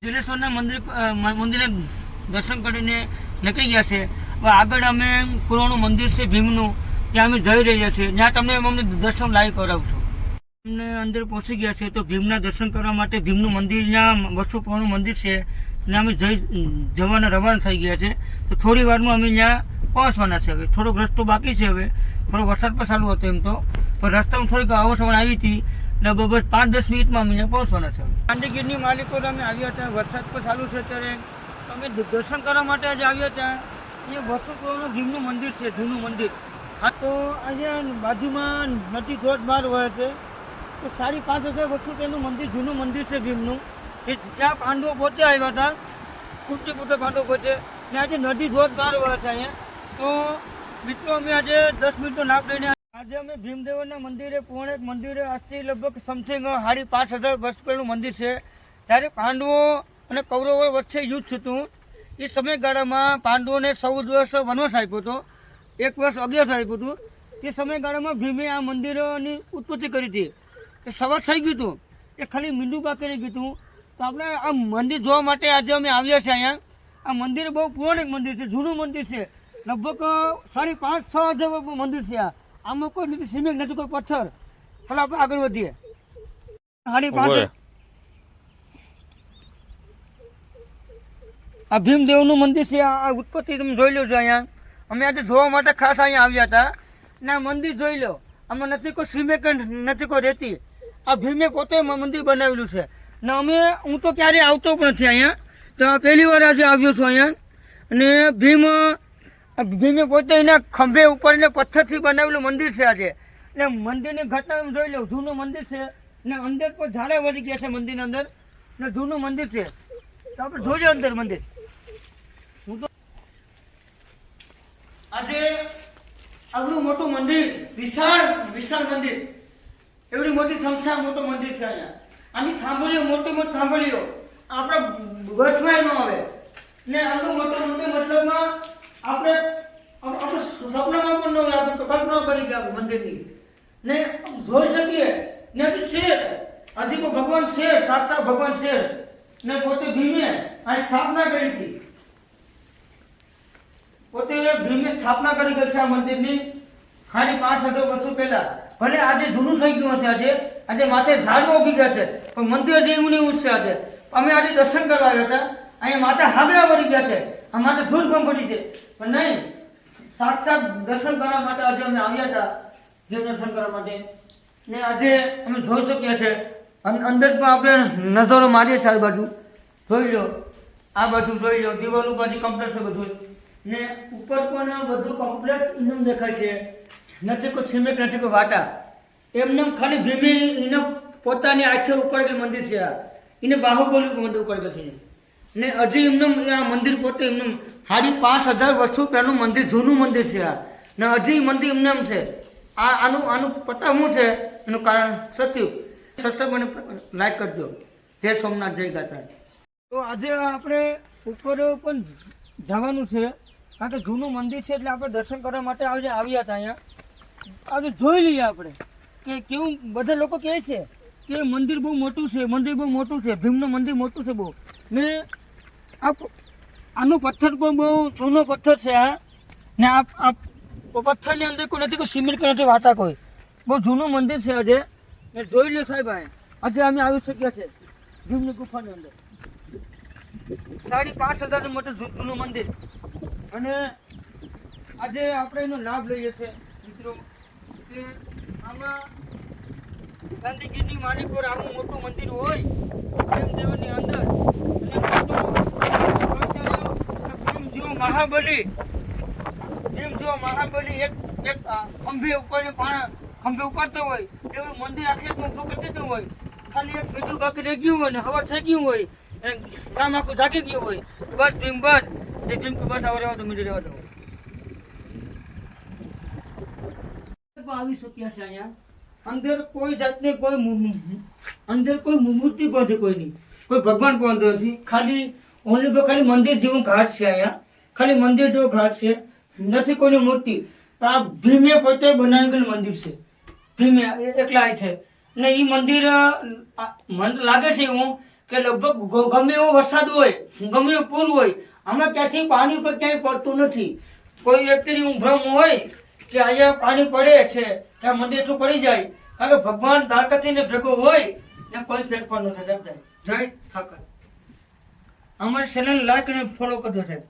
જલેશ્વરના મંદિરે દર્શન કરીને નીકળી ગયા છે. હવે આગળ અમે પુરાણું મંદિર છે ભીમનું, ત્યાં અમે જઈ રહ્યા છીએ. ત્યાં તમને અમને દર્શન લાઈવ કરાવશું. અમને અંદર પહોંચી ગયા છે તો ભીમના દર્શન કરવા માટે ભીમનું મંદિર ત્યાં વર્ષો પુરાણું મંદિર છે ત્યાં અમે જવાના રવાના થઈ ગયા છે. તો થોડી વારમાં અમે ત્યાં પહોંચવાના છે. હવે થોડોક રસ્તો બાકી છે. હવે થોડો વરસાદ પણ ચાલુ હતો એમ તો, પણ રસ્તામાં થોડીક અવસવણ આવી હતી એટલે બસ 5-10 મિનિટમાં અમે ત્યાં પહોંચવાના છે. ગાંધીગીરની માલિકો અમે આવ્યા હતા, વરસાદ પણ ચાલુ છે ત્યારે અમે દર્શન કરવા માટે આજે આવ્યા હતા. અહીંયા વર્ષો પુરાણું ભીમનું મંદિર છે, જૂનું મંદિર. હા, તો અહીંયા બાજુમાં નદી ધોધમાર વહે છે. તો 5,500 વર્ષો તેનું મંદિર, જૂનું મંદિર છે ભીમનું. એ જ્યાં પાંડવો પોતે આવ્યા હતા, કુટી પોતે પાંડવો પોતે, ત્યાં આજે નદી ધોધમાર વહે છે અહીંયા. તો મિત્રો અમે આજે 10 મિનિટનો લાભ લઈને આજે અમે ભીમદેવના મંદિરે પૂર્ણ મંદિરે આજથી લગભગ સમથિંગ 5,500 વર્ષ પહેલું મંદિર છે. ત્યારે પાંડવો અને કૌરવો વચ્ચે યુદ્ધ થતું. એ સમયગાળામાં પાંડવોને 14 વર્ષ વનવાસ આપ્યો હતો, 1 વર્ષ અજ્ઞાત આપ્યું હતું. એ સમયગાળામાં ભીમે આ મંદિરોની ઉત્પત્તિ કરી હતી. એ સવાર થઈ ગયું હતું, એ ખાલી મીંડું બાકી રહી ગયું હતું. તો આપણે આ મંદિર જોવા માટે આજે અમે આવ્યા છીએ અહીંયા. આ મંદિર બહુ પુરાણિક મંદિર છે, જૂનું મંદિર છે. લગભગ 5,500 મંદિર છે. આમાં કોઈ નથી સિમેન્ટ, નથી કોઈ પથ્થર. ચાલો આપણે આગળ વધીએ. 5,500 આ ભીમદેવનું મંદિર છે. આ ઉત્પત્તિ તમે જોઈ લો છો અહીંયા. અમે આજે જોવા માટે ખાસ અહીંયા આવ્યા હતા. ને આ મંદિર જોઈ લો, આમાં નથી કોઈ સિમેન્ટ, નથી કોઈ રેતી. આ ભીમે પોતે મંદિર બનાવેલું છે. ને હું તો ક્યારેય આવતો પણ નથી અહીંયા. તો આ પહેલી વાર આજે આવ્યો છું અહીંયા. અને ભીમે પોતે એના ખંભે ઉપર ને પથ્થરથી બનાવેલું મંદિર છે આજે. ને મંદિરની ઘટના જોઈ લો, જૂનું મંદિર છે. ને અંદર પણ ઝાડા વળી ગયા છે મંદિરની અંદર. ને જૂનું મંદિર છે. તો આપણે જોજો અંદર મંદિર. હું તો આજે આવડું મોટું મંદિર, વિશાળ મંદિર, એવડી મોટી સંખ્યા, મોટું મંદિર છે અહીંયા. આની થાંભલીઓ મોટી થાંભલીઓ આપણા વર્ષમાં ન આવે. ને આવડું મોટું મંદિર મતલબમાં આપણે સપનામાં પણ ન હોય, આપણે કલ્પના કરી ગયા મંદિરની. ને જોઈ શકીએ ને શેર, હજી તો ભગવાન શેર, સાક્ષાત ભગવાન શેર ને પોતે ભીમે આ સ્થાપના કરી હતી. પોતે ભીમે સ્થાપના કરી ગઈ છે આ મંદિરની ખાલી 5,000 વર્ષો પહેલા. ભલે આજે જૂનું થઈ ગયું હશે, આજે માથે ઝાડ ઉગી ગયા છે, પણ મંદિર હજી એવું નહીં ઉઠશે. આજે અમે આજે દર્શન કરવા આવ્યા હતા. અહીંયા માથે હાગડા વળી ગયા છે, આ માથે ધૂળ કંપડી છે, પણ નહીં, સાક્ષાત દર્શન કરવા માટે આજે અમે આવ્યા હતા. જે દર્શન કરવા માટે ને આજે અમે જોઈ શકીએ છીએ. અંદર પણ આપણે નજરો મારીએ છીએ. આ બાજુ જોઈ લો, આ બાજુ જોઈ લો, દિવાલ ઉપર કમ્પ્લેટ છે બધું. ને ઉપર પણ બધું કમ્પ્લેટ એમ દેખાય છે. નથી કોઈ સિમેન્ટ, નથી કોઈ વાટા. એમને ખાલી ભીમે એને પોતાની આંખે ઉપાડેલું મંદિર છે. આ એને બાહુબલી મંદિર ઉપાડેલું છે. ને હજી એમને આ મંદિર પોતે એમને 5,500 વર્ષો પહેલું મંદિર, જૂનું મંદિર છે આ. ને હજી મંદિર એમને એમ છે. આનું પતા શું છે એનું કારણ સબસ્ક્રાઈબ લાઈક કરજો. જય સોમનાથ, જય ગાત્રા. તો આજે આપણે ઉપર પણ જવાનું છે, કારણ કે જૂનું મંદિર છે એટલે આપણે દર્શન કરવા માટે આવ્યા હતા અહીંયા. આજે જોઈ લઈએ આપણે કે કેવું. બધા લોકો કહે છે કે મંદિર બહુ મોટું છે, ભીમનું મંદિર મોટું છે બહુ. ને આનો પથ્થર પણ બહુ જૂનો પથ્થર છે આ. ને આ પથ્થરની અંદર કોઈ નથી, કોઈ સિમેન્ટ કે નથી વાતા કોઈ. બહુ જૂનું મંદિર છે આજે. ને જોઈ લો સાહેબ, આજે અમે આવી શક્યા છે ભીમની ગુફાની અંદર. 5,500 મોટું જૂનું મંદિર. અને આજે આપણે એનો લાભ લઈએ છીએ મિત્રો કે આમાં ગાંધીગીરની માની પર આવું મોટું મંદિર હોય ભીમદેવની અંદર. ભીમ જેવો મહાબલી એક ખંભે ઉપાડતો હોય એવું મંદિર આખે ઊભું કરી દીધું હોય. ખાલી એક બીજું બાકી રહી ગયું હોય ને હવાર થઈ ગયું હોય, કામ આખું જાગી ગયું હોય. બસ ભીમ બસ આવવા તો મંદિર રહેવા દો. આવી શક્યા છે અહીંયા. અંદર કોઈ જાતની અંદર કોઈ મૂર્તિ પણ નથી, કોઈની કોઈ ભગવાન પણ અંદર નથી. ખાલી મંદિર જેવું ઘાટ છે અહીંયા. ખાલી મંદિર જેવો ઘાટ છે, નથી કોઈની મૂર્તિ. આ ભીમે પોતે બનાવેલું મંદિર છે. ભીમે એકલા છે. ને એ મંદિર મને લાગે છે એવું કે કે લગભગ ગમે એવો વરસાદ હોય, ગમે એવું પૂર હોય, આમાં ક્યાંથી પાણી પર ક્યાંય પડતું નથી. કોઈ વ્યક્તિની ભ્રમ હોય કે અહીંયા પાણી પડે છે કે આ મંદિર તો પડી જાય, કારણ કે ભગવાન તાકતીને ભેગો હોય ને કોઈ ફેરફાર નથી થતા. જય ઠાકર. અમારી ચેનલ લાઈક અને ફોલો કરજો સાહેબ.